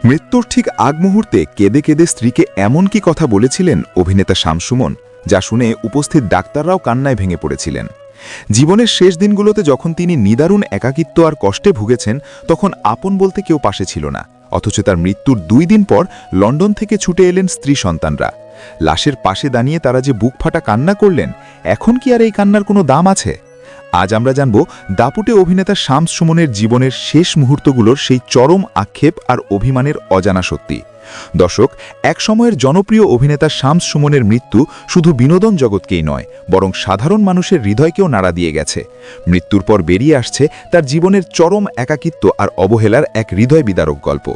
মৃত্যুর ঠিক আগ মুহূর্তে কেঁদে কেঁদে স্ত্রীকে এমন কি কথা বলেছিলেন অভিনেতা শামস সুমন, যা শুনে উপস্থিত ডাক্তাররাও কান্নায় ভেঙে পড়েছিলেন। জীবনের শেষ দিনগুলোতে যখন তিনি নিদারুণ একাকিত্ব আর কষ্টে ভুগেছেন, তখন আপন বলতে কেউ পাশে ছিল না। অথচ তার মৃত্যুর 2 দিন পর লন্ডন থেকে ছুটে এলেন স্ত্রী সন্তানরা। লাশের পাশে দাঁড়িয়ে তারা যে বুক ফাটা কান্না করলেন, এখন কি আর এই কান্নার কোনো দাম আছে? আজ আমরা জানব দাপুটে অভিনেতা শামস সুমনের জীবনের শেষ মুহূর্তগুলোর সেই চরম আক্ষেপ আর অভিমানের অজানা সত্যি। দর্শক, এক সময়ের জনপ্রিয় অভিনেতা শামস সুমনের মৃত্যু শুধু বিনোদন জগৎকেই নয়, বরং সাধারণ মানুষের হৃদয়কেও নাড়া দিয়ে গেছে। মৃত্যুর পর বেরিয়ে আসছে তার জীবনের চরম একাকিত্ব আর অবহেলার এক হৃদয় বিদারক গল্প।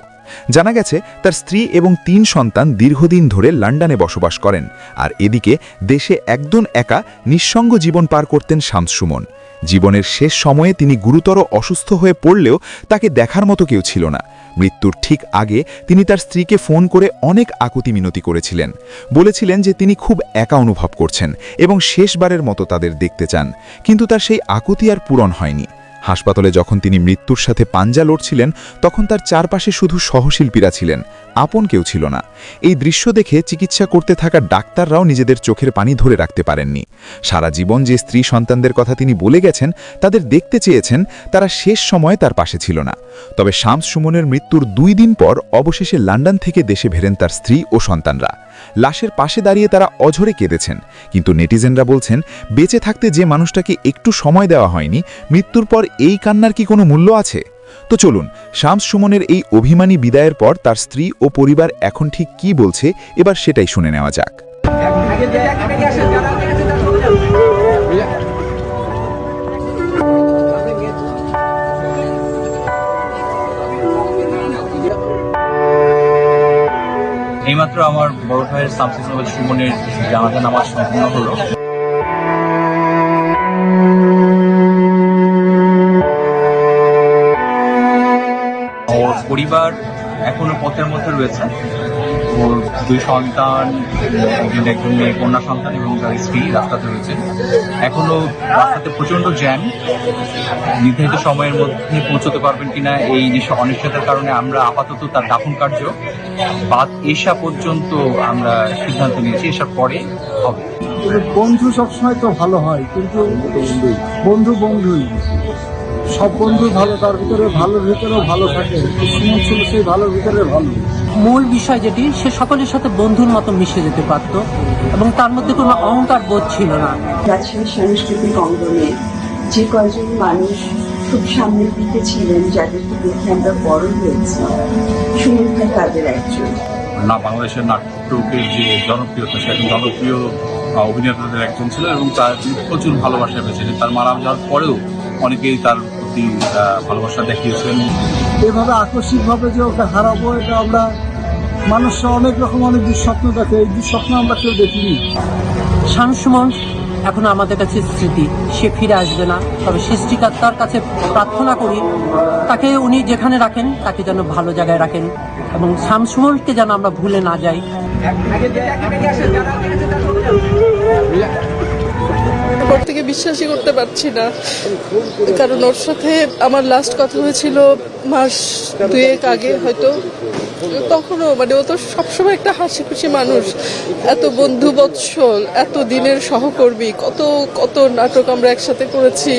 জানা গেছে তার স্ত্রী এবং 3 সন্তান দীর্ঘদিন ধরে লন্ডনে বসবাস করেন, আর এদিকে দেশে একদম একা নিঃসঙ্গ জীবন পার করতেন শামস সুমন। জীবনের শেষ সময়ে তিনি গুরুতর অসুস্থ হয়ে পড়লেও তাকে দেখার মতো কেউ ছিল না। মৃত্যুর ঠিক আগে তিনি তার স্ত্রীকে ফোন করে অনেক আকুতি মিনতি করেছিলেন। বলেছিলেন যে তিনি খুব একা অনুভব করছেন এবং শেষবারের মতো তাদের দেখতে চান, কিন্তু তার সেই আকুতি আর পূরণ হয়নি। হাসপাতালে যখন তিনি মৃত্যুর সাথে পাঞ্জা লড়ছিলেন, তখন তার চারপাশে শুধু সহশিল্পীরা ছিলেন, আপন কেউ ছিল না। এই দৃশ্য দেখে চিকিৎসা করতে থাকা ডাক্তাররাও নিজেদের চোখের পানি ধরে রাখতে পারেননি। সারা জীবন যে স্ত্রী সন্তানদের কথা তিনি বলে গেছেন, তাদের দেখতে চেয়েছেন, তারা শেষ সময়ে তার পাশে ছিল না। তবে শামস সুমনের মৃত্যুর 2 দিন পর অবশেষে লন্ডন থেকে দেশে ফেরেন তার স্ত্রী ও সন্তানরা। লাশের পাশে দাঁড়িয়ে তারা অঝরে কেঁদেছেন, কিন্তু নেটিজেনরা বলছেন, বেঁচে থাকতে যে মানুষটাকে একটু সময় দেওয়া হয়নি, মৃত্যুর পর এই কান্নার কি কোনো মূল্য আছে? তো চলুন, শামস সুমনের এই অভিমানী বিদায়ের পর তার স্ত্রী ও পরিবার এখন ঠিক কি বলছে, এবার সেটাই শুনে নেওয়া যাক। এইমাত্র আমার বড় ভাইয়ের শামস সুমনের জানাজা নামাজ সম্পূর্ণ হলো। ওর পরিবার এখনো পথের মধ্যে রয়েছে। ওর 2 সন্তান, একজন মেয়ে কন্যা সন্তান এবং তার স্ত্রী রাস্তাতে রয়েছে। এখনো রাস্তাতে প্রচন্ড জ্যাম। নির্ধারিত সময়ের মধ্যে পৌঁছতে পারবেন কিনা এই অনিশ্চয়তার কারণে আমরা আপাতত তার দাফন কার্য বাদ এসা পর্যন্ত আমরা সিদ্ধান্ত নিয়েছি, এসার পরে হবে। বন্ধু সবসময় তো ভালো হয়, কিন্তু বন্ধুই সব বন্ধু ভালো, তার ভিতরে ভালোর ভিতরেও ভালো থাকে। সুমন ছিল সেই ভালোর ভিতরে ভালো। মূল বিষয় যেটি, সে সকলের সাথে বন্ধুর মতো মিশে যেতে পারত এবং তার মধ্যে কোনো অহংকার বোধ ছিল না। রাজশাহী সাংস্কৃতিক অঙ্গনে যে কয়জন মানুষ খুব সামনের দিকে ছিলেন, যাদেরকে দেখে আমরা বড় হয়েছি, সুমন ভাই তাদের একজন। না, বাংলাদেশের নাট্যকের যে জনপ্রিয়তা, সে একজন জনপ্রিয় অভিনেতাদের একজন ছিল এবং তার প্রচুর ভালোবাসা পেয়েছিলেন। তার মারা যাওয়ার পরেও অনেকেই তার প্রতি ভালোবাসা দেখিয়েছেন। এভাবে আকস্মিকভাবে যে ওকে হারাবো, এটা আমরা মানুষরা অনেক রকম অনেক দুঃস্বপ্ন দেখে, এই দুঃস্বপ্ন আমরা কেউ দেখিনি। শামস সুমন এখন আমাদের কাছে স্মৃতি, সে ফিরে আসবে না। তবে সৃষ্টিকর্তার কাছে প্রার্থনা করি, তাকে উনি যেখানে রাখেন তাকে যেন ভালো জায়গায় রাখেন এবং শামস সুমনকে যেন আমরা ভুলে না যাই। পর থেকে বিশ্বাসই করতে পারছি না, কারণ ওর সাথে আমার লাস্ট কথা হয়েছিল মাস 2 আগে হয়তো। তখনও ও তো সবসময় একটা হাসি খুশি মানুষ, এত বন্ধু বৎসল, এত দিনের সহকর্মী, কত কত নাটক আমরা একসাথে করেছি।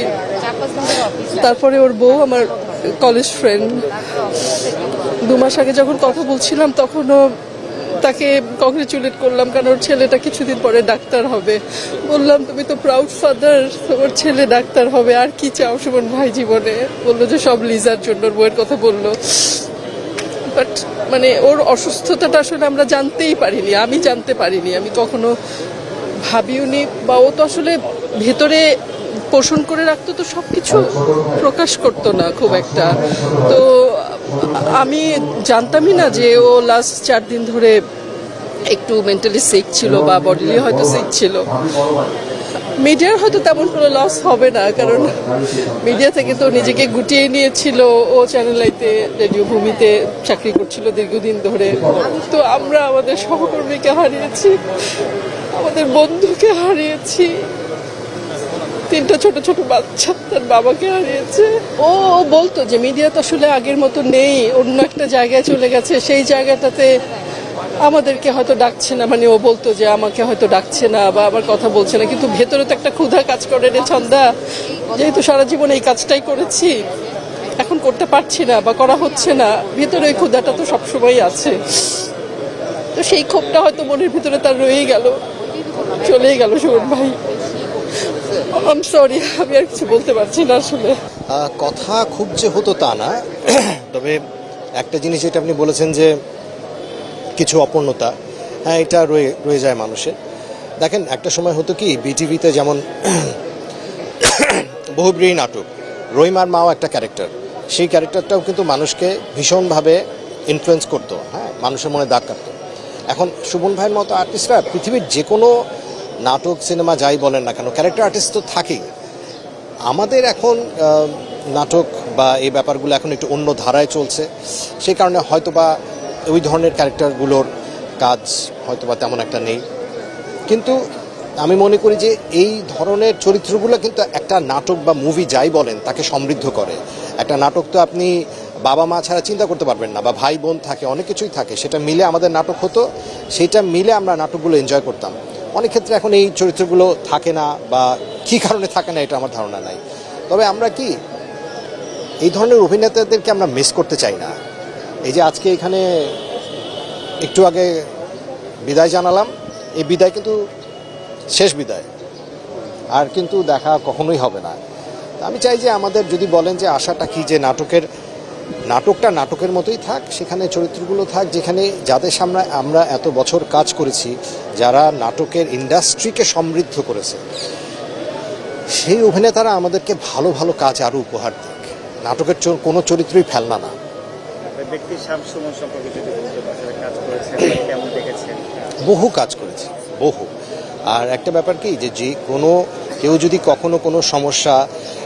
তারপরে ওর বউ আমার কলেজ ফ্রেন্ড। 2 মাস আগে যখন কথা বলছিলাম তখনও তাকে কংগ্রেচুলেট করলাম, কারণ ওর ছেলেটা কিছুদিন পরে ডাক্তার হবে। বললাম, তুমি তো প্রাউড ফাদার, তোমার ছেলে ডাক্তার হবে, আর কি চাও সুমন ভাই জীবনে? বললো যে সব লিজার জন্য, ওর বউয়ের কথা বললো। বাট ওর অসুস্থতাটা আসলে আমরা জানতেই পারিনি, আমি জানতে পারিনি, আমি কখনো ভাবিওনি। বা ও তো আসলে ভেতরে পোষণ করে রাখতো, তো সবকিছু প্রকাশ করতো না খুব একটা। তো আমি জানতামই না যে ও লাস্ট 4 দিন ধরে একটু মেন্টালি সিক ছিল বা বডিলি হয়তো সিক ছিল। মিডিয়ার হয়তো তেমন কোনো লস হবে না, কারণ মিডিয়া থেকে তো নিজেকে গুটিয়ে নিয়েছিল। ও চ্যানেল আইতে, রেডিও ভূমিতে চাকরি করছিল দীর্ঘদিন ধরে। তো আমরা আমাদের সহকর্মীকে হারিয়েছি, আমাদের বন্ধুকে হারিয়েছি, 3টা ছোট ছোট বাচ্চা তার বাবাকে হারিয়েছে। ও বলতো যে মিডিয়া তো আসলে আগের মতো নেই, অন্য একটা জায়গায় চলে গেছে, সেই জায়গাটাতে আমাদেরকে হয়তো ডাকছে না। মানে ও বলতো যে আমাকে হয়তো ডাকছে না বা আমার কথা বলছে না, কিন্তু ভেতরে তো একটা ক্ষুধা কাজ করে রে ছন্দা। যেহেতু সারা জীবন এই কাজটাই করেছি, এখন করতে পারছি না বা করা হচ্ছে না, ভেতরে ওই ক্ষুধাটা তো সবসময় আছে। তো সেই ক্ষোভটা হয়তো মনের ভিতরে তার রয়েই গেল, চলেই গেল সুমন ভাই। আম সরি, আমি আর কিছু বলতে পারছি না আসলে। কথা খুব যে হতো তা না, তবে একটা জিনিস যেটা আপনি বলেছেন যে কিছু অপূর্ণতা, হ্যাঁ এটা রয়ে যায় মানুষের। দেখেন একটা সময় হতো কি, বিটিভিতে যেমন বহুব্রীহি নাটক, রহিমার মাও একটা ক্যারেক্টার, সেই ক্যারেক্টারটাও কিন্তু মানুষকে ভীষণভাবে ইনফ্লুয়েন্স করতো, হ্যাঁ মানুষের মনে দাগ কাটতো। এখন সুমন ভাইয়ের মতো আর্টিস্টরা পৃথিবীর যে কোনো নাটক সিনেমা যাই বলেন না কেন, ক্যারেক্টার আর্টিস্ট তো থাকেই। আমাদের এখন নাটক বা এই ব্যাপারগুলো এখন একটু অন্য ধারায় চলছে, সেই কারণে হয়তোবা ওই ধরনের ক্যারেক্টারগুলোর কাজ হয়তোবা তেমন একটা নেই। কিন্তু আমি মনে করি যে এই ধরনের চরিত্রগুলো কিন্তু একটা নাটক বা মুভি যাই বলেন তাকে সমৃদ্ধ করে। একটা নাটক তো আপনি বাবা মা ছাড়া চিন্তা করতে পারবেন না, বা ভাই বোন থাকে, অনেক কিছুই থাকে, সেটা মিলে আমাদের নাটক হতো, সেইটা মিলে আমরা নাটকগুলো এনজয় করতাম। অনেক ক্ষেত্রে এখন এই চরিত্রগুলো থাকে না, বা কী কারণে থাকে না এটা আমার ধারণা নাই। তবে আমরা কি এই ধরনের অভিনেতাদেরকে আমরা মিস করতে চাই না। এই যে আজকে এখানে একটু আগে বিদায় জানালাম, এই বিদায় কিন্তু শেষ বিদায়, আর কিন্তু দেখা কখনোই হবে না। আমি চাই যে আমাদের যদি বলেন যে আশাটা কি, যে নাটকটা নাটকের মতোই থাক, সেখানে চরিত্রগুলো থাক, যেখানে যাদের সামনে আমরা এত বছর কাজ করেছি, যারা নাটকের ইন্ডাস্ট্রিকে সমৃদ্ধ করেছে, সেই অভিনেতারা আমাদেরকে ভালো ভালো কাজ আরও উপহার দিক। নাটকের কোনো চরিত্রই ফেলনা না। ব্যক্তির শামসুমন সম্পর্কে যদি বলতে পারেন, কাজ করেছেন, কেমন দেখেছেন? বহু কাজ করেছি, বহু। আর একটা ব্যাপার কি, যে কোনো কেউ যদি কখনো কোনো সমস্যা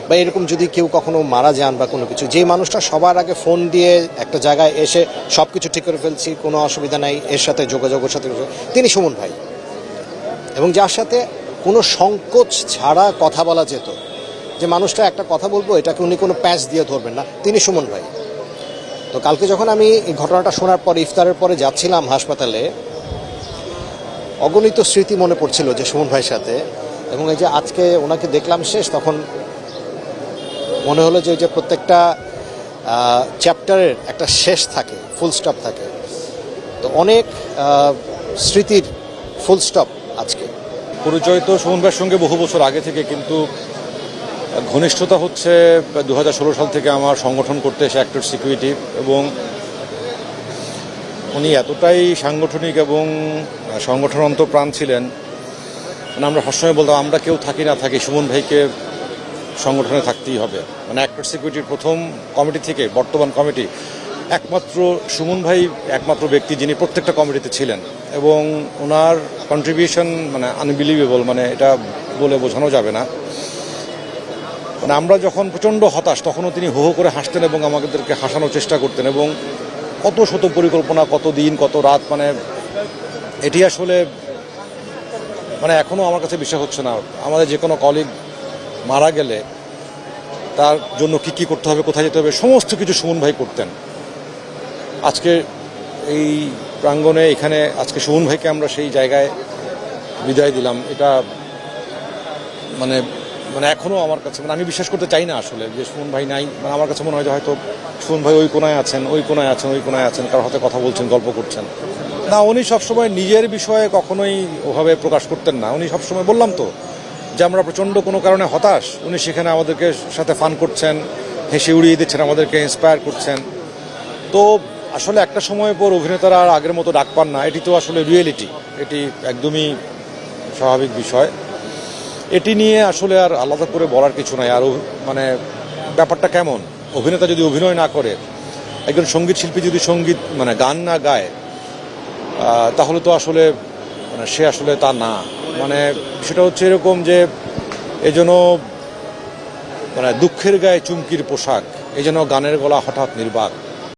বা এরকম যদি কেউ কখনো মারা যান বা কোনো কিছু, যে মানুষটা সবার আগে ফোন দিয়ে একটা জায়গায় এসে সব কিছু ঠিক করে ফেলছি, কোনো অসুবিধা নাই, এর সাথে যোগাযোগের সাথে, তিনি সুমন ভাই। এবং যার সাথে কোনো সংকোচ ছাড়া কথা বলা যেত, যে মানুষটা একটা কথা বলবো এটাকে উনি কোনো প্যাচ দিয়ে ধরবেন না, তিনি সুমন ভাই। তো কালকে যখন আমি এই ঘটনাটা শোনার পরে, ইফতারের পরে যাচ্ছিলাম হাসপাতালে, অগণিত স্মৃতি মনে পড়ছিল যে সুমন ভাইয়ের সাথে। এবং এই যে আজকে ওনাকে দেখলাম শেষ, তখন মনে হলো যে প্রত্যেকটা চ্যাপ্টারের একটা শেষ থাকে, ফুল স্টপ থাকে। তো অনেক স্মৃতির ফুল স্টপ আজকে। পরিচয় তো সুমন ভাইয়ের সঙ্গে বহু বছর আগে থেকে, কিন্তু ঘনিষ্ঠতা হচ্ছে 2016 সাল থেকে আমার সংগঠন করতে এসে অ্যাক্টর সিকিউরিটি। এবং উনি এতটাই সাংগঠনিক এবং সংগঠন অন্তঃপ্রাণ ছিলেন, মানে আমরা সবসময় বলতাম আমরা কেউ থাকি না থাকি, সুমন ভাইকে সংগঠনে থাকতেই হবে। মানে অ্যাক্টর সিকিউরিটির প্রথম কমিটি থেকে বর্তমান কমিটি, একমাত্র সুমন ভাই একমাত্র ব্যক্তি যিনি প্রত্যেকটা কমিটিতে ছিলেন। এবং ওনার কন্ট্রিবিউশন মানে আনবিলিভেবল, মানে এটা বলে বোঝানো যাবে না। মানে আমরা যখন প্রচণ্ড হতাশ, তখনও তিনি হো হো করে হাসতেন এবং আমাদেরকে হাসানোর চেষ্টা করতেন। এবং কত শত পরিকল্পনা, কত দিন, কত রাত, মানে এটি আসলে মানে এখনও আমার কাছে বিশ্বাস হচ্ছে না। আমাদের যে কোনো কলিগ মারা গেলে তার জন্য কী কী করতে হবে, কোথায় যেতে হবে, সমস্ত কিছু সুমন ভাই করতেন। আজকে এই প্রাঙ্গণে এখানে আজকে সুমন ভাইকে আমরা সেই জায়গায় বিদায় দিলাম, এটা মানে মানে এখনও আমার কাছে, মানে আমি বিশ্বাস করতে চাই না আসলে যে সুমন ভাই নাই। মানে আমার কাছে মনে হয় যে হয়তো সুমন ভাই ওই কোনায় আছেন, ওই কোনায় আছেন, ওই কোনায় আছেন, কারোর হাতে কথা বলছেন, গল্প করছেন। না, উনি সবসময় নিজের বিষয়ে কখনোই ওভাবে প্রকাশ করতেন না। উনি সবসময়, বললাম তো যে আমরা প্রচণ্ড কোনো কারণে হতাশ, উনি সেখানে আমাদেরকে সাথে ফান করছেন, হেসে উড়িয়ে দিচ্ছেন, আমাদেরকে ইন্সপায়ার করছেন। তো আসলে একটা সময় পর অভিনেতারা আর আগের মতো ডাক পান না, এটি তো আসলে রিয়েলিটি, এটি একদমই স্বাভাবিক বিষয়। এটি নিয়ে আসলে আর আলাদা করে বলার কিছু নাই। আর মানে ব্যাপারটা কেমন, অভিনেতা যদি অভিনয় না করে, একজন সঙ্গীত শিল্পী যদি সঙ্গীত মানে গান না গায়, তাহলে তো আসলে মানে সে আসলে তা না। মানে সেটা হচ্ছে এরকম যে এই জন্য মানে দুঃখের গায়ে চুমকির পোশাক, এই জন্য গানের গলা হঠাৎ নির্বাক।